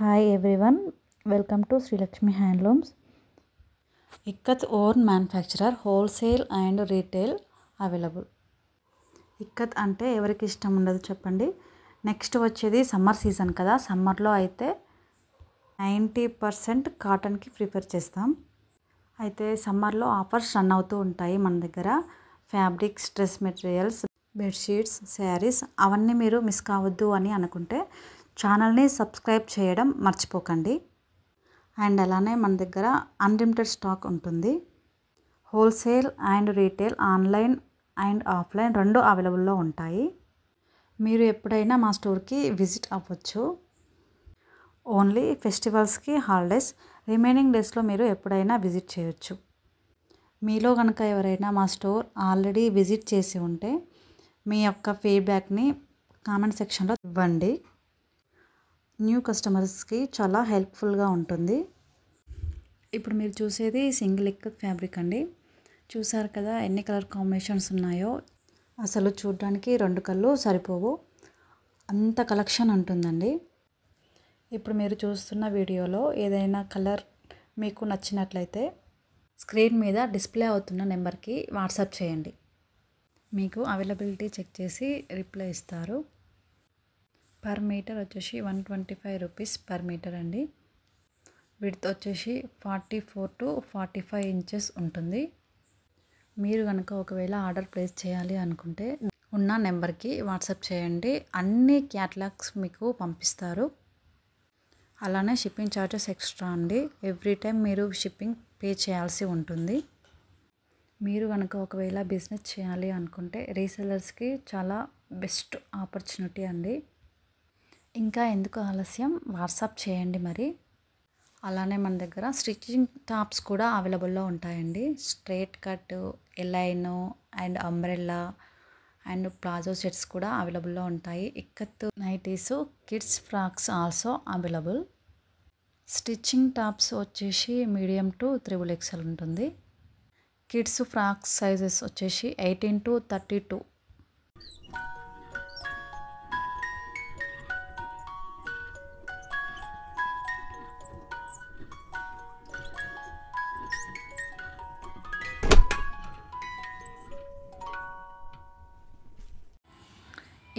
Hi everyone, welcome to Sri Lakshmi Handlooms. Ikkat's own manufacturer, wholesale and retail available. Ikat అంటే ఎవరికి ఇష్టం ఉండదు చెప్పండి. నెక్స్ట్ వచ్చేది సమ్మర్ సీజన్ కదా, సమ్మర్లో అయితే 90% కాటన్కి ప్రిఫర్ చేస్తాం. అయితే సమ్మర్లో ఆఫర్స్ రన్ అవుతూ ఉంటాయి మన దగ్గర. Fabrics, dress materials, bedsheets, saris అవన్నీ మీరు మిస్ కావద్దు అని అనుకుంటే ఛానల్ని సబ్స్క్రైబ్ చేయడం మర్చిపోకండి. అండ్ అలానే మన దగ్గర అన్లిమిటెడ్ స్టాక్ ఉంటుంది. Wholesale and retail, online and offline రెండు అవైలబుల్లో ఉంటాయి. మీరు ఎప్పుడైనా మా స్టోర్కి విజిట్ అవ్వచ్చు. ఓన్లీ ఫెస్టివల్స్కి హాలిడేస్, రిమైనింగ్ డేస్లో మీరు ఎప్పుడైనా విజిట్ చేయొచ్చు. మీలో కనుక ఎవరైనా మా స్టోర్ ఆల్రెడీ విజిట్ చేసి ఉంటే మీ యొక్క ఫీడ్బ్యాక్ని కామెంట్ సెక్షన్లో ఇవ్వండి. న్యూ కస్టమర్స్కి చాలా హెల్ప్ఫుల్గా ఉంటుంది. ఇప్పుడు మీరు చూసేది సింగిల్ ఇక్కత్ ఫ్యాబ్రిక్ అండి. చూసారు కదా ఎన్ని కలర్ కాంబినేషన్స్ ఉన్నాయో. అసలు చూడడానికి రెండు కళ్ళు సరిపోవు, అంత కలెక్షన్ ఉంటుందండి. ఇప్పుడు మీరు చూస్తున్న వీడియోలో ఏదైనా కలర్ మీకు నచ్చినట్లయితే స్క్రీన్ మీద డిస్ప్లే అవుతున్న నెంబర్కి వాట్సాప్ చేయండి. మీకు అవైలబిలిటీ చెక్ చేసి రిప్లై ఇస్తారు. పర్ మీటర్ వచ్చేసి 125 రూపీస్ పర్ మీటర్ అండి. విడ్త్ వచ్చేసి 44 to 45 ఇంచెస్ ఉంటుంది. మీరు కనుక ఒకవేళ ఆర్డర్ ప్లేస్ చేయాలి అనుకుంటే ఉన్న నెంబర్కి వాట్సాప్ చేయండి. అన్ని క్యాటలాగ్స్ మీకు పంపిస్తారు. అలానే షిప్పింగ్ ఛార్జెస్ ఎక్స్ట్రా అండి. ఎవ్రీ టైం మీరు షిప్పింగ్ పే చేయాల్సి ఉంటుంది. మీరు కనుక ఒకవేళ బిజినెస్ చేయాలి అనుకుంటే రీసెలర్స్కి చాలా బెస్ట్ ఆపర్చునిటీ అండి. ఇంకా ఎందుకు ఆలస్యం, వాట్సాప్ చేయండి మరి. అలానే మన దగ్గర స్టిచ్చింగ్ టాప్స్ కూడా అవైలబుల్లో ఉంటాయండి. Straight cut, A line and umbrella and palazzo sets కూడా అవైలబుల్లో ఉంటాయి. Ikkat nighties, kids frocks also available. Stitching tops వచ్చేసి మీడియం టు 3XL ఉంటుంది. కిడ్స్ ఫ్రాక్స్ సైజెస్ వచ్చేసి 18 to 32.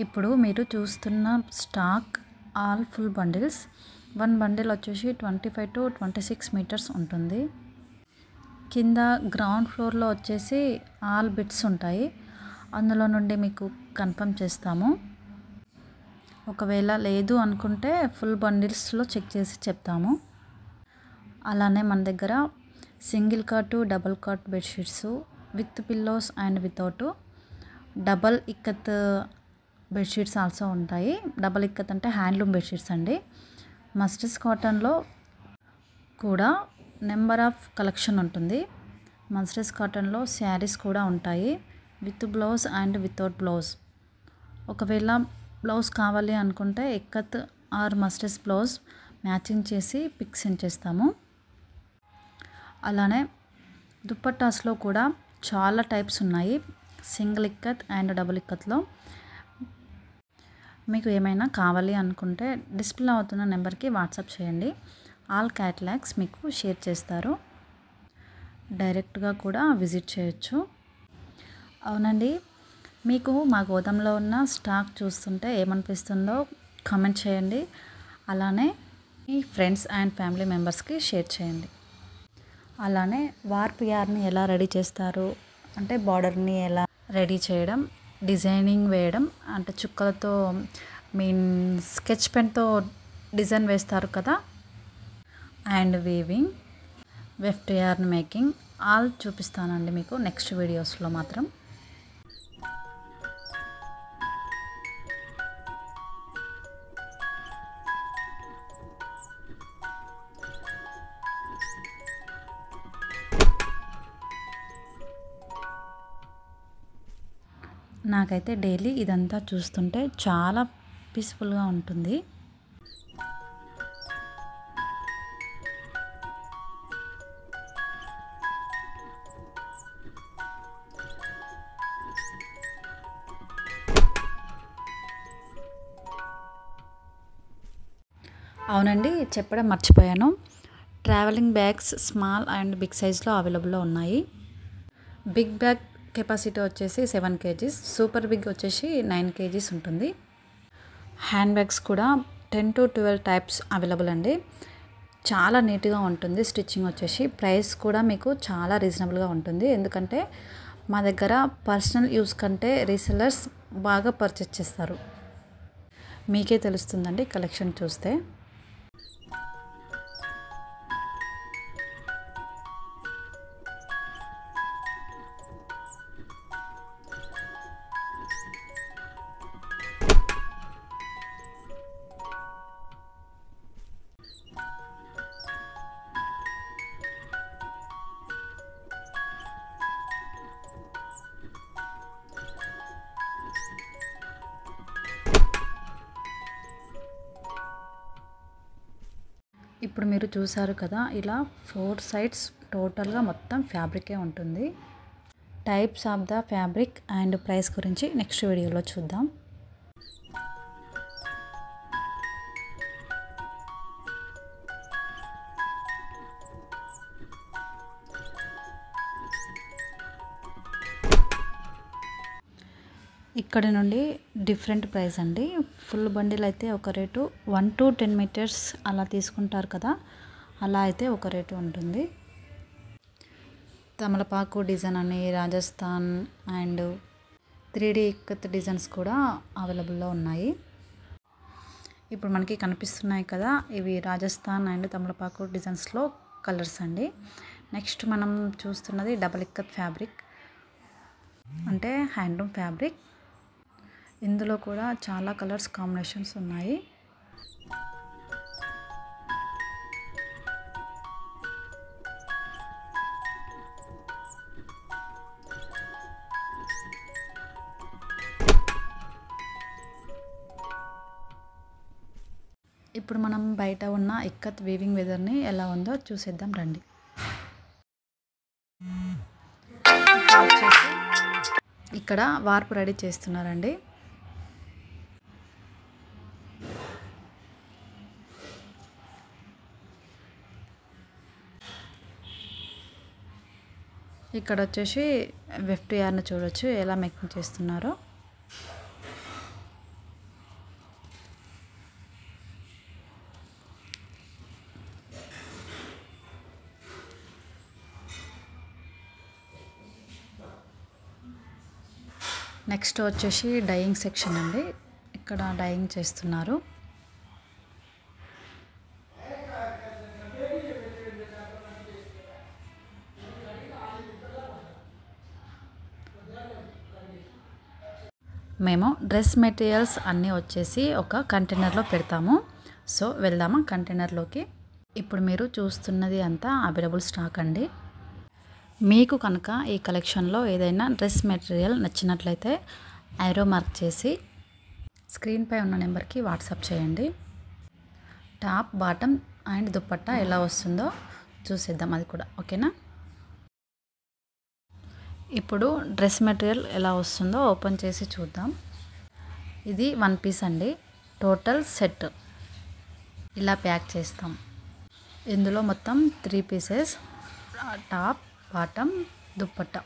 ఇప్పుడు మీరు చూస్తున్న stock all full bundles. 1 bundle వచ్చేసి 25 to 26 మీటర్స్ ఉంటుంది. కింద గ్రౌండ్ ఫ్లోర్లో వచ్చేసి ఆల్ బిట్స్ ఉంటాయి. అందులో నుండి మీకు కన్ఫర్మ్ చేస్తాము. ఒకవేళ లేదు అనుకుంటే ఫుల్ బండిల్స్లో చెక్ చేసి చెప్తాము. అలానే మన దగ్గర single cot, double cot bedsheets with pillows and without, double ikkat bedsheets also ఉంటాయి. డబల్ ఇక్కత్ అంటే హ్యాండ్లూమ్ బెడ్షీట్స్ అండి. మస్టర్స్ కాటన్లో కూడా నెంబర్ ఆఫ్ కలెక్షన్ ఉంటుంది. మస్టర్స్ కాటన్లో శారీస్ కూడా ఉంటాయి with blouse and without blouse. ఒకవేళ బ్లౌజ్ కావాలి అనుకుంటే ఇక్కత్ ఆర్ మస్టర్స్ బ్లౌజ్ మ్యాచింగ్ చేసి పిక్ సెండ్ చేస్తాము. అలానే దుప్పట్టాస్లో కూడా చాలా టైప్స్ ఉన్నాయి. సింగిల్ ఇక్కత్ అండ్ డబుల్ ఇక్కత్లో మీకు ఏమైనా కావాలి అనుకుంటే డిస్ప్లే అవుతున్న నెంబర్కి వాట్సాప్ చేయండి. ఆల్ క్యాటలాగ్స్ మీకు షేర్ చేస్తారు. డైరెక్ట్గా కూడా విజిట్ చేయొచ్చు. అవునండి, మీకు మా గోదాంలో ఉన్న స్టాక్ చూస్తుంటే ఏమనిపిస్తుందో కామెంట్ చేయండి. అలానే మీ ఫ్రెండ్స్ అండ్ ఫ్యామిలీ మెంబర్స్కి షేర్ చేయండి. అలానే వార్ప్ యార్న్ని ఎలా రెడీ చేస్తారు అంటే బార్డర్ని ఎలా రెడీ చేయడం, డిజైనింగ్ వేయడం అంటే చుక్కలతో స్కెచ్ పెన్తో డిజైన్ వేస్తారు కదా, and weaving, weft yarn making all చూపిస్తానండి మీకు నెక్స్ట్ వీడియోస్లో మాత్రం. నాకైతే డైలీ ఇదంతా చూస్తుంటే చాలా పీస్ఫుల్గా ఉంటుంది. అవునండి, చెప్పడం మర్చిపోయాను. Travelling bags small and big సైజ్లో అవైలబుల్లో ఉన్నాయి. బిగ్ బ్యాగ్ కెపాసిటీ వచ్చేసి 7 kgs, సూపర్ బిగ్ వచ్చేసి 9 kgs ఉంటుంది. హ్యాండ్ బ్యాగ్స్ కూడా 10 to 12 టైప్స్ అవైలబుల్ అండి. చాలా నీట్గా ఉంటుంది. స్టిచ్చింగ్ వచ్చేసి ప్రైస్ కూడా మీకు చాలా రీజనబుల్గా ఉంటుంది. ఎందుకంటే మా దగ్గర పర్సనల్ యూస్ కంటే రీసెల్లర్స్ బాగా పర్చేస్ చేస్తారు. మీకే తెలుస్తుందండి కలెక్షన్ చూస్తే. ఇప్పుడు మీరు చూసారు కదా, ఇలా 4 సైడ్స్ టోటల్గా మొత్తం ఫ్యాబ్రికే ఉంటుంది. Types of the fabric and price గురించి నెక్స్ట్ వీడియోలో చూద్దాం. ఇక్కడ నుండి డిఫరెంట్ ప్రైస్ అండి. ఫుల్ బండిల్ అయితే ఒక రేటు, 1 to 10 మీటర్స్ అలా తీసుకుంటారు కదా, అలా అయితే ఒక రేటు ఉంటుంది. తమలపాకు డిజైన్ అని Rajasthan and 3D ikat designs కూడా అవైలబుల్లో ఉన్నాయి. ఇప్పుడు మనకి కనిపిస్తున్నాయి కదా, ఇవి రాజస్థాన్ అండ్ తమలపాకు డిజైన్స్లో కలర్స్ అండి. నెక్స్ట్ మనం చూస్తున్నది డబల్ ఇక్కత్ ఫ్యాబ్రిక్, అంటే హ్యాండ్లూమ్ ఫ్యాబ్రిక్. ఇందులో కూడా చాలా కలర్స్ కాంబినేషన్స్ ఉన్నాయి. ఇప్పుడు మనం బయట ఉన్న ఇక్కత్ వీవింగ్ వెదర్ని ఎలా ఉందో చూసేద్దాం రండి. ఇక్కడ వార్పు రెడీ చేస్తున్నారండి. ఇక్కడ వచ్చేసి వెఫ్ట్ యార్న్ చూడొచ్చు ఎలా మేకింగ్ చేస్తున్నారో. నెక్స్ట్ వచ్చేసి డైయింగ్ సెక్షన్ అండి. ఇక్కడ డైయింగ్ చేస్తున్నారు. మేము డ్రెస్ మెటీరియల్స్ అన్నీ వచ్చేసి ఒక కంటైనర్లో పెడతాము. సో వెళ్దామా కంటైనర్లోకి. ఇప్పుడు మీరు చూస్తున్నది అంతా అవైలబుల్ స్టాక్ అండి. మీకు కనుక ఈ కలెక్షన్లో ఏదైనా డ్రెస్ మెటీరియల్ నచ్చినట్లయితే ఐరో మార్క్ చేసి స్క్రీన్పై ఉన్న నెంబర్కి వాట్సాప్ చేయండి. టాప్, బాటమ్ అండ్ దుపట్టా ఎలా వస్తుందో చూసేద్దాం అది కూడా, ఓకేనా. ఇప్పుడు డ్రెస్ మెటీరియల్ ఎలా వస్తుందో ఓపెన్ చేసి చూద్దాం. ఇది 1 పీస్ అండి, టోటల్ సెట్ ఇలా ప్యాక్ చేస్తాం. ఇందులో మొత్తం 3 పీసెస్, టాప్, బాటమ్, దుపట్టా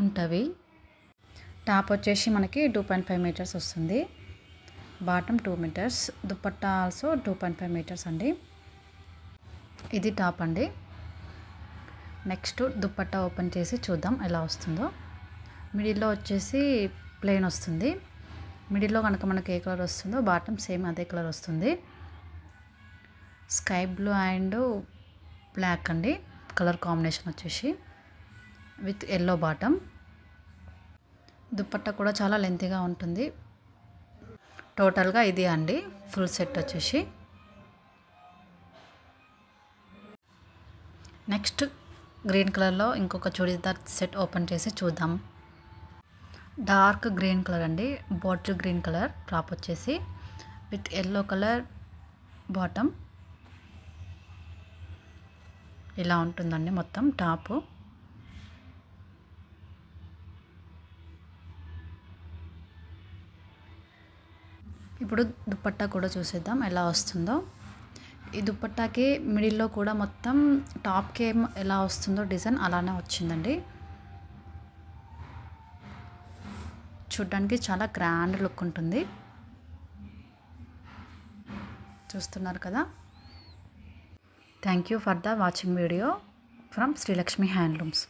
ఉంటవి. టాప్ వచ్చేసి మనకి 2.5 మీటర్స్ వస్తుంది, bottom 2 metres, dupatta also 2.5 metres అండి. ఇది టాప్ అండి. నెక్స్ట్ దుపట్టా ఓపెన్ చేసి చూద్దాం ఎలా వస్తుందో. మిడిల్లో వచ్చేసి ప్లెయిన్ వస్తుంది. మిడిల్లో కనుక మనకి ఏ కలర్ వస్తుందో బాటమ్ సేమ్ అదే కలర్ వస్తుంది. స్కై బ్లూ అండ్ బ్లాక్ అండి కలర్ కాంబినేషన్ వచ్చేసి, విత్ ఎల్లో బాటమ్. దుపట్టా కూడా చాలా లెంతీగా ఉంటుంది. టోటల్గా ఇది అండి ఫుల్ సెట్ వచ్చేసి. నెక్స్ట్ గ్రీన్ కలర్లో ఇంకొక చూడీదార్ సెట్ ఓపెన్ చేసి చూద్దాం. డార్క్ గ్రీన్ కలర్ అండి, బాటిల్ గ్రీన్ కలర్ టాప్ వచ్చేసి, విత్ ఎల్లో కలర్ బాటమ్. ఇలా ఉంటుందండి మొత్తం టాపు. ఇప్పుడు దుపట్టా కూడా చూసేద్దాం ఎలా వస్తుందో. ఈ దుపట్టాకి మిడిల్లో కూడా మొత్తం టాప్కి ఎలా వస్తుందో డిజైన్ అలానే వచ్చిందండి. చూడ్డానికి చాలా గ్రాండ్ లుక్ ఉంటుంది. చూస్తున్నారు కదా. Thank you for the watching video from Srilakshmi handlooms.